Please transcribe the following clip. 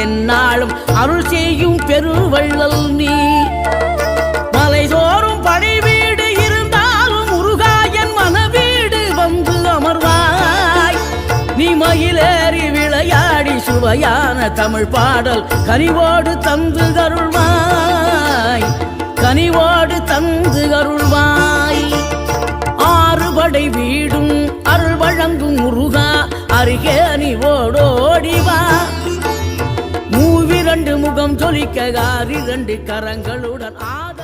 எந்நாளும் அருள் செய்யும் பெருவள்ளல் நீ. மலைதோறும் படை வீடு இருந்தாலும் முருகாயன் மனவீடு வந்து அமர்வாய். நீ மயிலேறி விளையாடி சுவையான தமிழ் பாடல் கனிவோடு தந்து அருள்வாய், கனிவோடு தந்து அருள்வாய். ஆறுபடை வீடும் அருள் வழங்கும் முருகா அருகே நீ ஓடோடிவா. மூவிரண்டு முகம் ஜொலிக்க 6 கரங்களுடன் ஆத